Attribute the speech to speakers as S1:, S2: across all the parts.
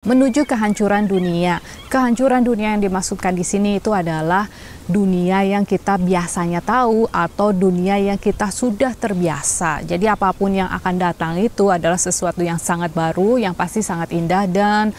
S1: Menuju kehancuran dunia. Kehancuran dunia yang dimaksudkan di sini itu adalah dunia yang kita biasanya tahu atau dunia yang kita sudah terbiasa. Jadi apapun yang akan datang itu adalah sesuatu yang sangat baru, yang pasti sangat indah dan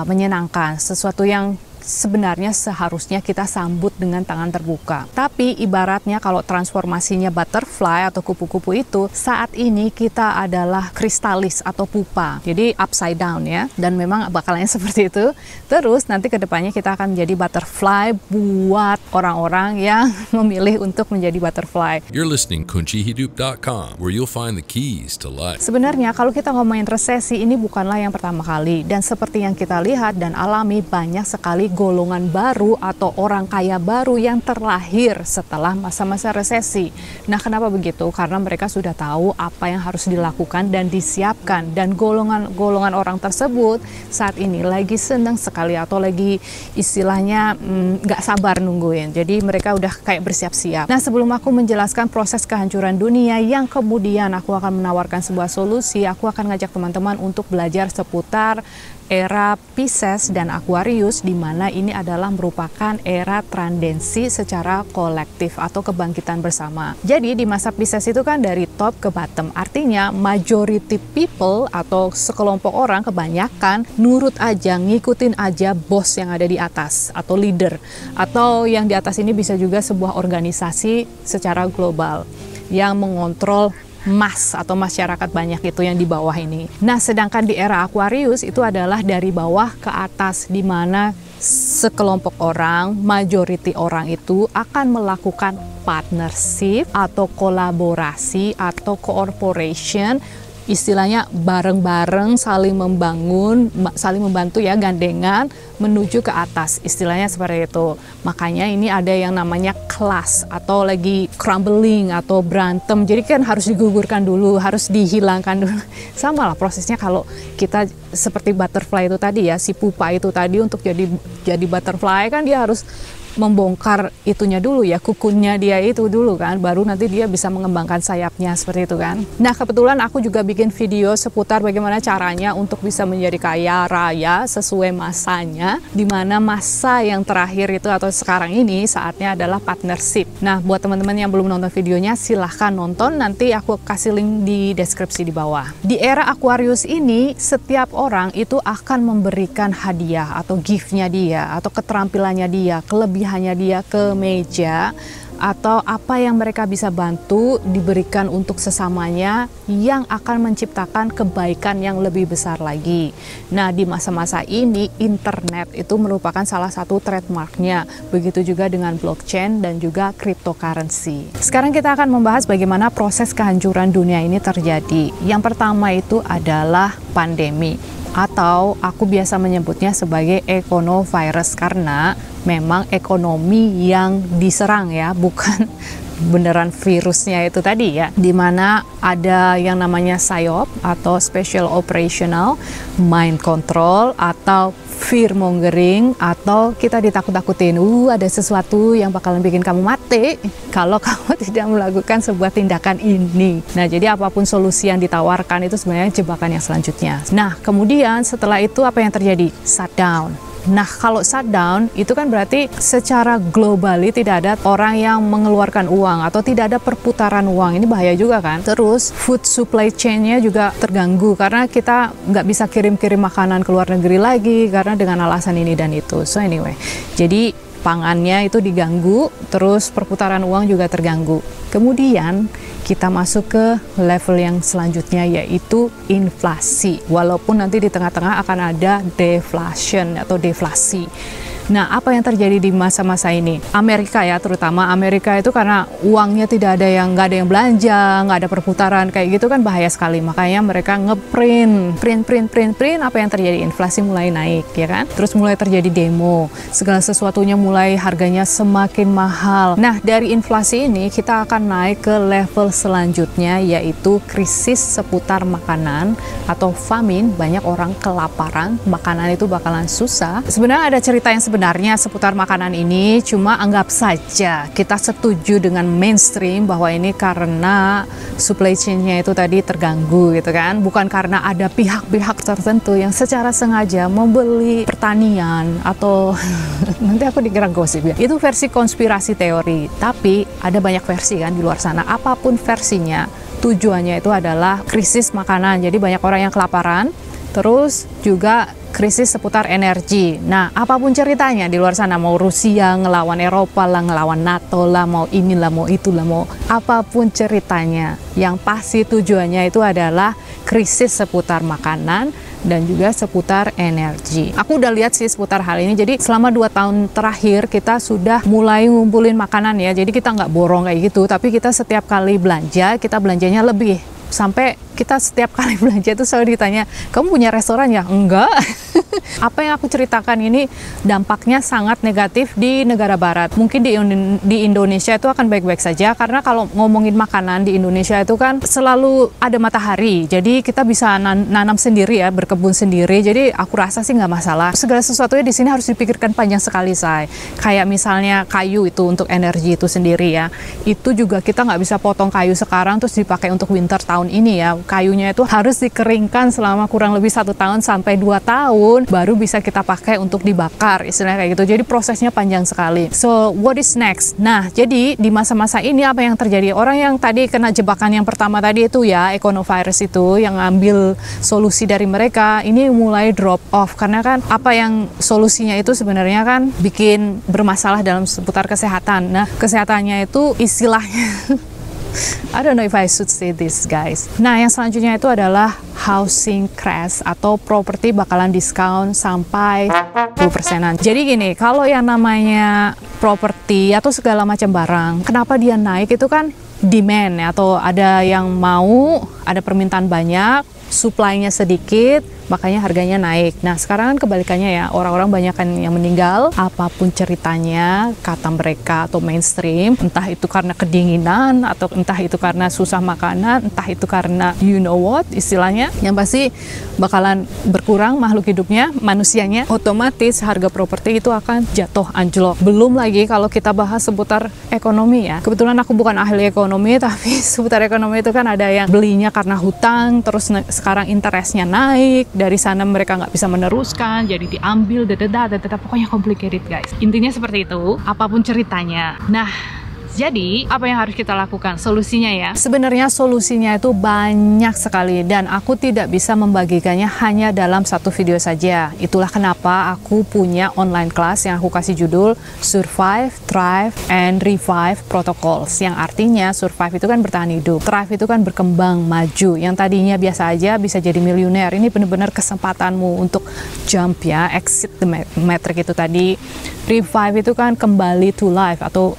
S1: menyenangkan. Sesuatu yang sebenarnya seharusnya kita sambut dengan tangan terbuka. Tapi ibaratnya kalau transformasinya butterfly atau kupu-kupu itu, saat ini kita adalah kristalis atau pupa. Jadi upside down ya. Dan memang bakalnya seperti itu. Terus nanti kedepannya kita akan menjadi butterfly buat orang-orang yang memilih untuk menjadi butterfly.
S2: You're listening kuncihidup.com, where you'll find the keys to life.
S1: Sebenarnya kalau kita ngomongin resesi, ini bukanlah yang pertama kali. Dan seperti yang kita lihat dan alami, banyak sekali golongan baru atau orang kaya baru yang terlahir setelah masa-masa resesi. Nah, kenapa begitu? Karena mereka sudah tahu apa yang harus dilakukan dan disiapkan. Dan golongan orang tersebut saat ini lagi senang sekali atau lagi istilahnya nggak sabar nungguin. Jadi mereka udah kayak bersiap-siap. Nah, sebelum aku menjelaskan proses kehancuran dunia yang kemudian aku akan menawarkan sebuah solusi, aku akan ngajak teman-teman untuk belajar seputar era Pisces dan Aquarius, di mana ini adalah merupakan era trandensi secara kolektif atau kebangkitan bersama. Jadi di masa Pisces itu kan dari top ke bottom, artinya majority people atau sekelompok orang kebanyakan nurut aja, ngikutin aja bos yang ada di atas atau leader, atau yang di atas ini bisa juga sebuah organisasi secara global yang mengontrol mass atau masyarakat banyak itu yang di bawah ini. Nah, sedangkan di era Aquarius itu adalah dari bawah ke atas, di mana sekelompok orang, majority orang itu akan melakukan partnership atau kolaborasi atau cooperation, istilahnya bareng-bareng, saling membangun, saling membantu ya, gandengan menuju ke atas, istilahnya seperti itu. Makanya ini ada yang namanya clash atau lagi crumbling atau berantem. Jadi kan harus digugurkan dulu, harus dihilangkan dulu. Sama lah prosesnya kalau kita seperti butterfly itu tadi ya, si pupa itu tadi untuk jadi butterfly kan dia harus membongkar itunya dulu ya, kukunnya dia itu dulu kan, baru nanti dia bisa mengembangkan sayapnya seperti itu kan. Nah, kebetulan aku juga bikin video seputar bagaimana caranya untuk bisa menjadi kaya raya sesuai masanya, dimana masa yang terakhir itu atau sekarang ini saatnya adalah partnership. Nah, buat teman-teman yang belum nonton videonya, silahkan nonton, nanti aku kasih link di deskripsi di bawah. Di era Aquarius ini, setiap orang itu akan memberikan hadiah atau gift-nya dia atau keterampilannya dia, hanya dia ke meja atau apa yang mereka bisa bantu diberikan untuk sesamanya yang akan menciptakan kebaikan yang lebih besar lagi. Nah, di masa-masa ini internet itu merupakan salah satu trademarknya, begitu juga dengan blockchain dan juga cryptocurrency. Sekarang kita akan membahas bagaimana proses kehancuran dunia ini terjadi. Yang pertama itu adalah pandemi, atau aku biasa menyebutnya sebagai ekonovirus karena memang ekonomi yang diserang ya, bukan beneran virusnya itu tadi ya, dimana ada yang namanya PSYOP atau Special Operational Mind Control atau fear mongering, atau kita ditakut-takutin, ada sesuatu yang bakalan bikin kamu mati kalau kamu tidak melakukan sebuah tindakan ini. Nah, jadi apapun solusi yang ditawarkan itu sebenarnya jebakan yang selanjutnya. Nah, kemudian setelah itu apa yang terjadi? Shutdown. Nah, kalau shutdown itu kan berarti secara globally tidak ada orang yang mengeluarkan uang atau tidak ada perputaran uang. Ini bahaya juga kan. Terus food supply chain-nya juga terganggu karena kita nggak bisa kirim-kirim makanan ke luar negeri lagi karena dengan alasan ini dan itu. So anyway, jadi pangannya itu diganggu, terus perputaran uang juga terganggu. Kemudian kita masuk ke level yang selanjutnya, yaitu inflasi. Walaupun nanti di tengah-tengah akan ada deflation atau deflasi. Nah, apa yang terjadi di masa-masa ini? Amerika ya, terutama Amerika itu karena uangnya nggak ada yang belanja, nggak ada perputaran, kayak gitu kan bahaya sekali. Makanya mereka ngeprint, apa yang terjadi? Inflasi mulai naik, ya kan? Terus mulai terjadi demo, segala sesuatunya mulai harganya semakin mahal. Nah, dari inflasi ini kita akan naik ke level selanjutnya, yaitu krisis seputar makanan atau famine. Banyak orang kelaparan, makanan itu bakalan susah. Sebenarnya ada cerita yang sebenarnya sebenarnya seputar makanan ini, cuma anggap saja kita setuju dengan mainstream bahwa ini karena supply chain-nya itu tadi terganggu gitu kan, bukan karena ada pihak-pihak tertentu yang secara sengaja membeli pertanian atau nanti aku dikira gosip ya. Itu versi konspirasi teori, tapi ada banyak versi kan di luar sana. Apapun versinya, tujuannya itu adalah krisis makanan. Jadi banyak orang yang kelaparan, terus juga krisis seputar energi. Nah, apapun ceritanya di luar sana, mau Rusia ngelawan Eropa lah, ngelawan NATO lah, mau inilah, mau itulah, mau apapun ceritanya, yang pasti tujuannya itu adalah krisis seputar makanan dan juga seputar energi. Aku udah lihat sih seputar hal ini. Jadi selama 2 tahun terakhir kita sudah mulai ngumpulin makanan ya. Jadi kita nggak borong kayak gitu, tapi kita setiap kali belanja, kita belanjanya lebih. Sampai kita setiap kali belanja itu selalu ditanya, kamu punya restoran ya? Enggak. Apa yang aku ceritakan ini dampaknya sangat negatif di negara barat. Mungkin di Indonesia itu akan baik-baik saja, karena kalau ngomongin makanan di Indonesia itu kan selalu ada matahari. Jadi kita bisa nanam sendiri ya, berkebun sendiri. Jadi aku rasa sih nggak masalah. Segala sesuatunya di sini harus dipikirkan panjang sekali, say. Kayak misalnya kayu itu untuk energi itu sendiri ya. Itu juga kita nggak bisa potong kayu sekarang terus dipakai untuk winter tahun ini ya. Kayunya itu harus dikeringkan selama kurang lebih 1 tahun sampai 2 tahun baru bisa kita pakai untuk dibakar, istilahnya kayak gitu. Jadi prosesnya panjang sekali. So what is next? Nah, jadi di masa-masa ini apa yang terjadi? Orang yang tadi kena jebakan yang pertama tadi itu ya, Econovirus itu yang ngambil solusi dari mereka, ini mulai drop off karena kan apa yang solusinya itu sebenarnya kan bikin bermasalah dalam seputar kesehatan. Nah, kesehatannya itu istilahnya I don't know if I should say this, guys. Nah, yang selanjutnya itu adalah housing crash atau properti bakalan diskon sampai 20%-an. Jadi gini, kalau yang namanya properti atau segala macam barang, kenapa dia naik itu kan demand ya, atau ada yang mau, ada permintaan banyak, supply-nya sedikit, makanya harganya naik. Nah, sekarang kan kebalikannya ya, orang-orang banyak kan yang meninggal, apapun ceritanya, kata mereka atau mainstream, entah itu karena kedinginan, atau entah itu karena susah makanan, entah itu karena you know what, istilahnya, yang pasti bakalan berkurang makhluk hidupnya, manusianya, otomatis harga properti itu akan jatuh anjlok. Belum lagi kalau kita bahas seputar ekonomi ya, kebetulan aku bukan ahli ekonomi, tapi seputar ekonomi itu kan ada yang belinya karena hutang, terus sekarang interestnya naik, dari sana mereka nggak bisa meneruskan, jadi diambil, pokoknya complicated guys. Intinya seperti itu, apapun ceritanya. Nah, jadi apa yang harus kita lakukan? Solusinya ya, sebenarnya solusinya itu banyak sekali dan aku tidak bisa membagikannya hanya dalam satu video saja. Itulah kenapa aku punya online class yang aku kasih judul Survive, Thrive, and Revive Protocols, yang artinya survive itu kan bertahan hidup, thrive itu kan berkembang maju, yang tadinya biasa aja bisa jadi miliuner. Ini benar-benar kesempatanmu untuk jump ya, exit the matrix itu tadi. Revive itu kan kembali to life atau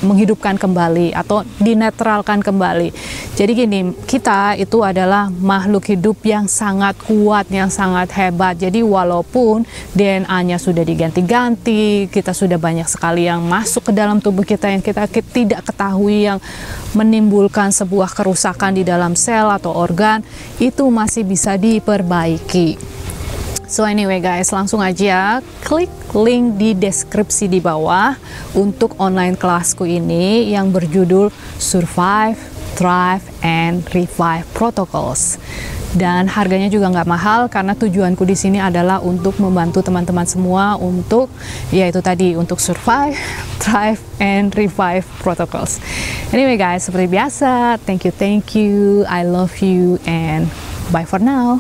S1: menghidupkan kembali atau dinetralkan kembali. Jadi gini, kita itu adalah makhluk hidup yang sangat kuat, yang sangat hebat. Jadi walaupun DNA-nya sudah diganti-ganti, kita sudah banyak sekali yang masuk ke dalam tubuh kita yang kita tidak ketahui, yang menimbulkan sebuah kerusakan di dalam sel atau organ, itu masih bisa diperbaiki. So anyway guys, langsung aja klik link di deskripsi di bawah untuk online kelasku ini yang berjudul Survive, Thrive, and Revive Protocols. Dan harganya juga nggak mahal karena tujuanku di sini adalah untuk membantu teman-teman semua untuk, yaitu tadi, untuk survive, thrive, and revive protocols. Anyway guys, seperti biasa, thank you, I love you, and bye for now.